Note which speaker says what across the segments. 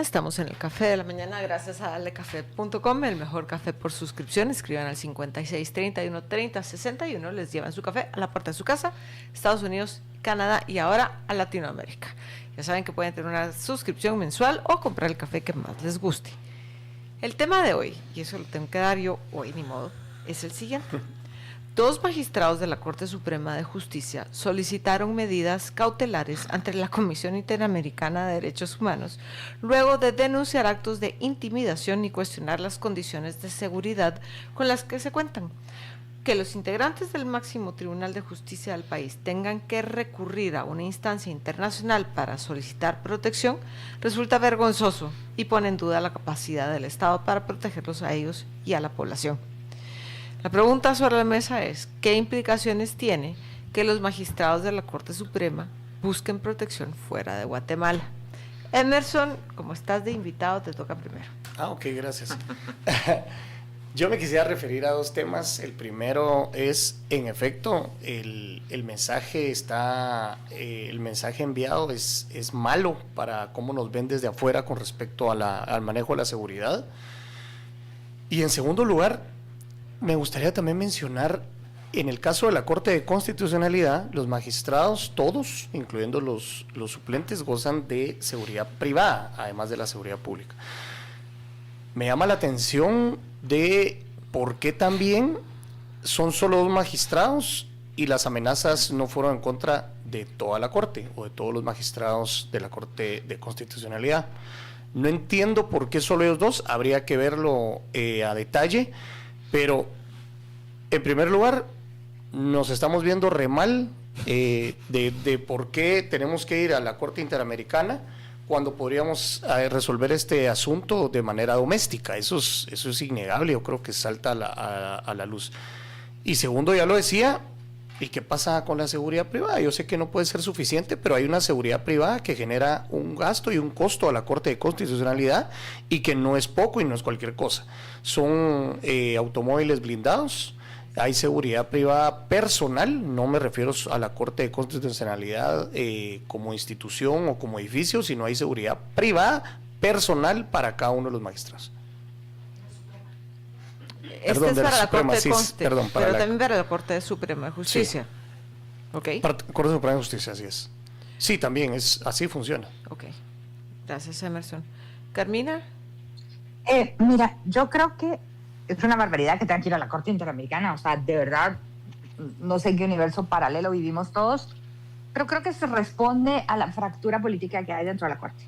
Speaker 1: Estamos en el Café de la Mañana gracias a dalecafé.com, el mejor café por suscripción. Escriban al 56 31 30 61, les llevan su café a la puerta de su casa, Estados Unidos, Canadá y ahora a Latinoamérica. Ya saben que pueden tener una suscripción mensual o comprar el café que más les guste. El tema de hoy, y eso lo tengo que dar yo hoy, ni modo, es el siguiente. 2 magistrados de la Corte Suprema de Justicia solicitaron medidas cautelares ante la Comisión Interamericana de Derechos Humanos luego de denunciar actos de intimidación y cuestionar las condiciones de seguridad con las que se cuentan. Que los integrantes del máximo Tribunal de Justicia del país tengan que recurrir a una instancia internacional para solicitar protección resulta vergonzoso y pone en duda la capacidad del Estado para protegerlos a ellos y a la población. La pregunta sobre la mesa es, ¿qué implicaciones tiene que los magistrados de la Corte Suprema busquen protección fuera de Guatemala? Emerson, como estás de invitado, te toca primero.
Speaker 2: Ok, gracias. Yo me quisiera referir a 2 temas. El primero es, en efecto, el mensaje enviado es malo para cómo nos ven desde afuera con respecto a al manejo de la seguridad. Y en segundo lugar, me gustaría también mencionar, en el caso de la Corte de Constitucionalidad, los magistrados, todos, incluyendo los suplentes, gozan de seguridad privada, además de la seguridad pública. Me llama la atención de por qué también son solo 2 magistrados y las amenazas no fueron en contra de toda la Corte o de todos los magistrados de la Corte de Constitucionalidad. No entiendo por qué solo ellos 2, habría que verlo a detalle. Pero, en primer lugar, nos estamos viendo re mal de por qué tenemos que ir a la Corte Interamericana cuando podríamos resolver este asunto de manera doméstica. Eso es innegable, yo creo que salta a la luz. Y segundo, ya lo decía, ¿y qué pasa con la seguridad privada? Yo sé que no puede ser suficiente, pero hay una seguridad privada que genera un gasto y un costo a la Corte de Constitucionalidad y que no es poco y no es cualquier cosa. Son automóviles blindados, hay seguridad privada personal, no me refiero a la Corte de Constitucionalidad como institución o como edificio, sino hay seguridad privada personal para cada uno de los magistrados.
Speaker 1: Este es para la Corte de Constitucionalidad, pero también para la Corte Suprema de Justicia. Sí. ¿Ok?
Speaker 2: Para la Corte Suprema de Justicia, así es. Sí, también, así funciona.
Speaker 1: Ok. Gracias, Emerson. Carmina.
Speaker 3: Mira, yo creo que es una barbaridad que tengan que ir a la Corte Interamericana. O sea, de verdad, no sé en qué universo paralelo vivimos todos, pero creo que se responde a la fractura política que hay dentro de la Corte.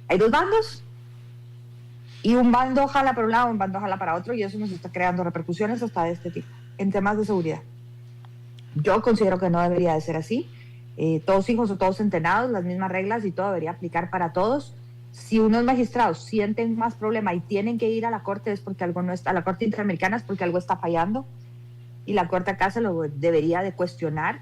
Speaker 3: Hay 2 bandos. Y un bando jala para un lado, un bando jala para otro, y eso nos está creando repercusiones hasta de este tipo, en temas de seguridad. Yo considero que no debería de ser así. Todos hijos o todos entrenados, las mismas reglas y todo debería aplicar para todos. Si unos magistrados sienten más problema y tienen que ir a la Corte, es porque algo no está, a la Corte Interamericana es porque algo está fallando, y la Corte acá se lo debería de cuestionar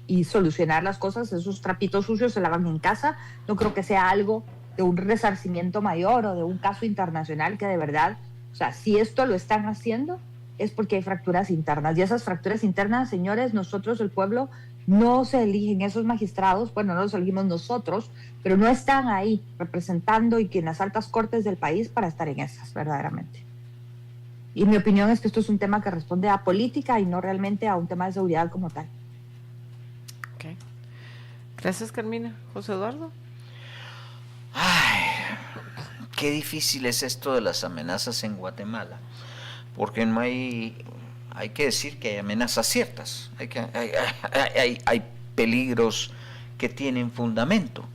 Speaker 3: y solucionar las cosas. Esos trapitos sucios se lavan en casa. No creo que sea algo de un resarcimiento mayor o de un caso internacional que de verdad, o sea, si esto lo están haciendo es porque hay fracturas internas, y esas fracturas internas, señores, nosotros, el pueblo, no se eligen esos magistrados, bueno, no los elegimos nosotros, pero no están ahí representando y que en las altas cortes del país para estar en esas, verdaderamente. Y mi opinión es que esto es un tema que responde a política y no realmente a un tema de seguridad como tal.
Speaker 1: Ok. Gracias, Carmina. José Eduardo.
Speaker 4: Ay, qué difícil es esto de las amenazas en Guatemala, porque no hay que decir que hay amenazas ciertas, hay peligros que tienen fundamento,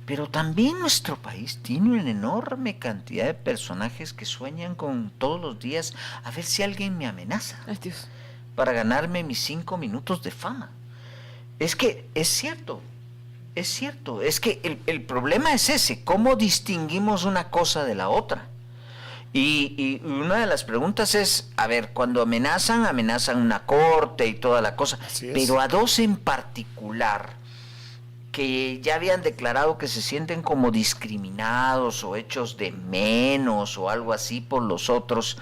Speaker 4: pero también nuestro país tiene una enorme cantidad de personajes que sueñan con todos los días a ver si alguien me amenaza.
Speaker 1: Ay, Dios.
Speaker 4: Para ganarme mis 5 minutos de fama. Es que es cierto, es que el problema es ese, ¿cómo distinguimos una cosa de la otra? Y una de las preguntas es, a ver, cuando amenazan una corte y toda la cosa, pero a 2 en particular, que ya habían declarado que se sienten como discriminados o hechos de menos o algo así por los otros,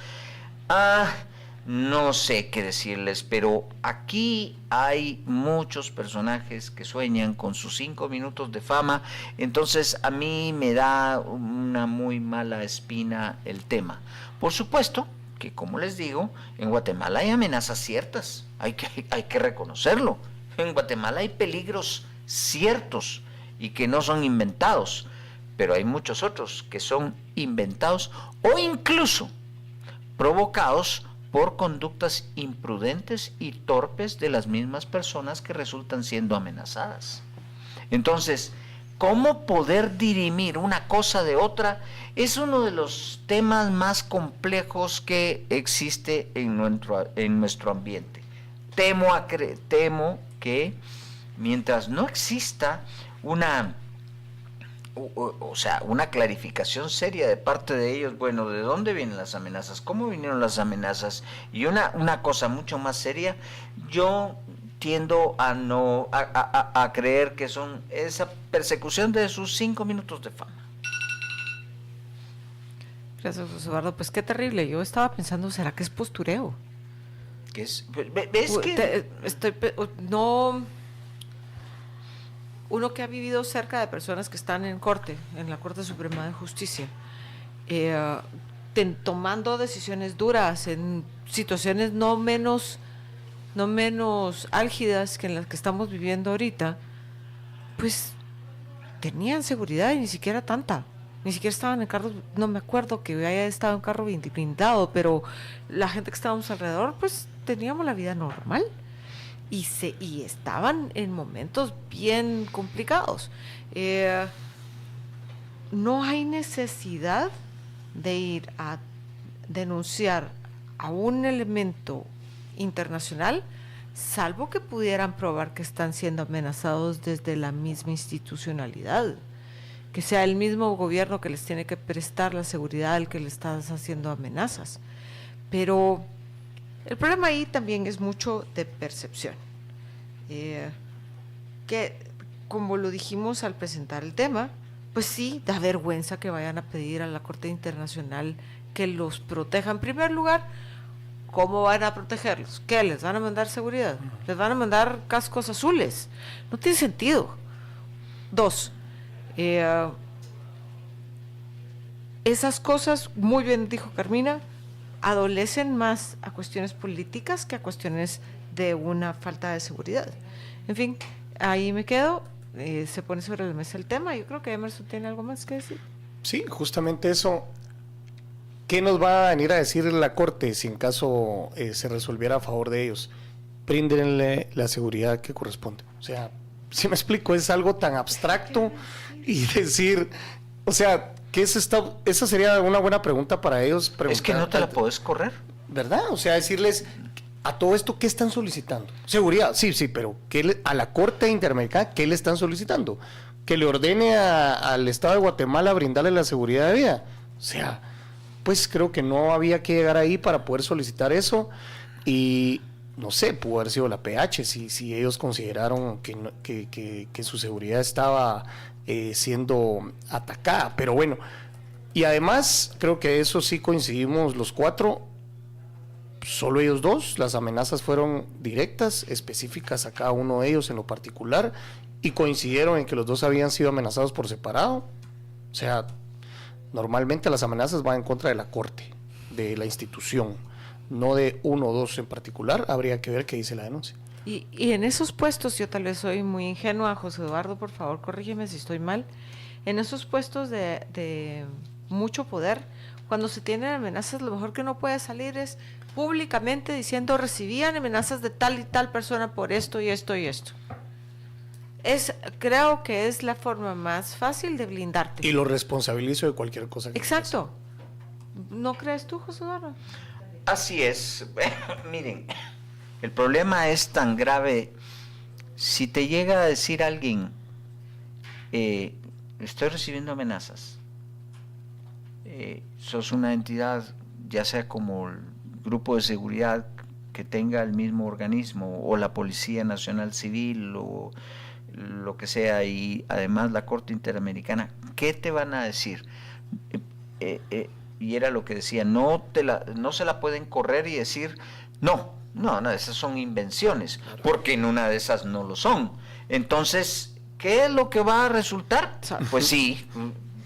Speaker 4: no sé qué decirles, pero aquí hay muchos personajes que sueñan con sus 5 minutos de fama, entonces a mí me da una muy mala espina el tema. Por supuesto que, como les digo, en Guatemala hay amenazas ciertas, hay que reconocerlo. En Guatemala hay peligros ciertos y que no son inventados, pero hay muchos otros que son inventados o incluso provocados por conductas imprudentes y torpes de las mismas personas que resultan siendo amenazadas. Entonces, ¿cómo poder dirimir una cosa de otra? Es uno de los temas más complejos que existe en nuestro ambiente. Temo que mientras no exista una clarificación seria de parte de ellos, bueno, ¿de dónde vienen las amenazas? ¿Cómo vinieron las amenazas? Y una cosa mucho más seria, yo tiendo a creer que son esa persecución de sus 5 minutos de fama.
Speaker 1: Gracias, José Eduardo. Pues qué terrible. Yo estaba pensando, ¿será que es postureo?
Speaker 4: ¿Qué es? ¿Ves que?
Speaker 1: No... Uno que ha vivido cerca de personas que están en la Corte Suprema de Justicia, tomando decisiones duras en situaciones no menos álgidas que en las que estamos viviendo ahorita, pues tenían seguridad y ni siquiera tanta. Ni siquiera estaban en carros, no me acuerdo que haya estado en carro blindado, pero la gente que estábamos alrededor, pues teníamos la vida normal. Y estaban en momentos bien complicados. No hay necesidad de ir a denunciar a un elemento internacional, salvo que pudieran probar que están siendo amenazados desde la misma institucionalidad, que sea el mismo gobierno que les tiene que prestar la seguridad al que le estás haciendo amenazas. Pero el problema ahí también es mucho de percepción. Que, como lo dijimos al presentar el tema, pues sí, da vergüenza que vayan a pedir a la Corte Internacional que los proteja. En primer lugar, ¿cómo van a protegerlos? ¿Qué? ¿Les van a mandar seguridad? ¿Les van a mandar cascos azules? No tiene sentido. 2, esas cosas, muy bien dijo Carmina, adolecen más a cuestiones políticas que a cuestiones de una falta de seguridad. En fin, ahí me quedo. Se pone sobre la mesa el tema. Yo creo que Emerson tiene algo más que decir.
Speaker 2: Sí, justamente eso. ¿Qué nos va a venir a decir la Corte si en caso se resolviera a favor de ellos? Bríndenle la seguridad que corresponde. O sea, si me explico, es algo tan abstracto y decir, o sea, ¿qué es esa sería una buena pregunta para ellos.
Speaker 4: Es que no te la puedes correr.
Speaker 2: ¿Verdad? O sea, decirles, a todo esto, ¿qué están solicitando? Seguridad, sí, pero a la Corte Interamericana, ¿qué le están solicitando? Que le ordene al Estado de Guatemala brindarle la seguridad de vida. O sea, pues creo que no había que llegar ahí para poder solicitar eso. Y no sé, pudo haber sido la PH, si ellos consideraron que su seguridad estaba siendo atacada. Pero bueno, y además creo que eso sí coincidimos los 4. Solo ellos 2, las amenazas fueron directas, específicas a cada uno de ellos en lo particular, y coincidieron en que los 2 habían sido amenazados por separado. O sea, normalmente las amenazas van en contra de la Corte, de la institución, no de uno o 2 en particular. Habría que ver qué dice la denuncia.
Speaker 1: Y en esos puestos, yo tal vez soy muy ingenua, José Eduardo, por favor, corrígeme si estoy mal. En esos puestos de mucho poder, cuando se tienen amenazas, lo mejor que uno puede salir es públicamente diciendo: recibían amenazas de tal y tal persona por esto y esto y esto. Creo que es la forma más fácil de blindarte.
Speaker 2: Y lo responsabilizo de cualquier cosa que
Speaker 1: Exacto. ¿No crees tú, José Eduardo?
Speaker 4: Así es. Miren, el problema es tan grave. Si te llega a decir alguien, estoy recibiendo amenazas, sos una entidad, ya sea como el grupo de seguridad que tenga el mismo organismo, o la Policía Nacional Civil, o lo que sea, y además la Corte Interamericana, ¿qué te van a decir? y era lo que decía, no se la pueden correr y decir, no, esas son invenciones, porque en una de esas no lo son. Entonces, ¿qué es lo que va a resultar? Pues sí,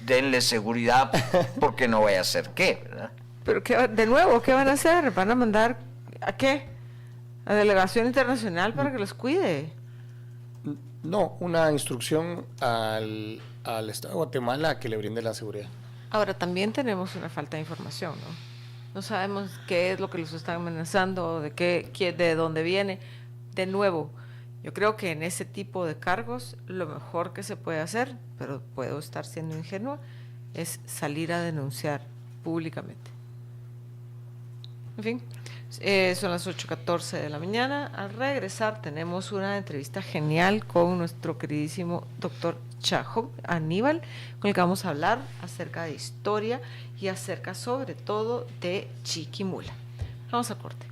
Speaker 4: denle seguridad, porque no vaya a ser qué, ¿verdad?
Speaker 1: Pero de nuevo, ¿qué van a hacer? ¿Van a mandar a qué? ¿A delegación internacional para que los cuide?
Speaker 2: No, una instrucción al Estado de Guatemala a que le brinde la seguridad.
Speaker 1: Ahora, también tenemos una falta de información, ¿no? No sabemos qué es lo que los están amenazando, de dónde viene. De nuevo, yo creo que en ese tipo de cargos, lo mejor que se puede hacer, pero puedo estar siendo ingenua, es salir a denunciar públicamente. En fin, son las 8:14 de la mañana. Al regresar tenemos una entrevista genial con nuestro queridísimo doctor Chajo Aníbal, con el que vamos a hablar acerca de historia y acerca sobre todo de Chiquimula. Vamos a corte.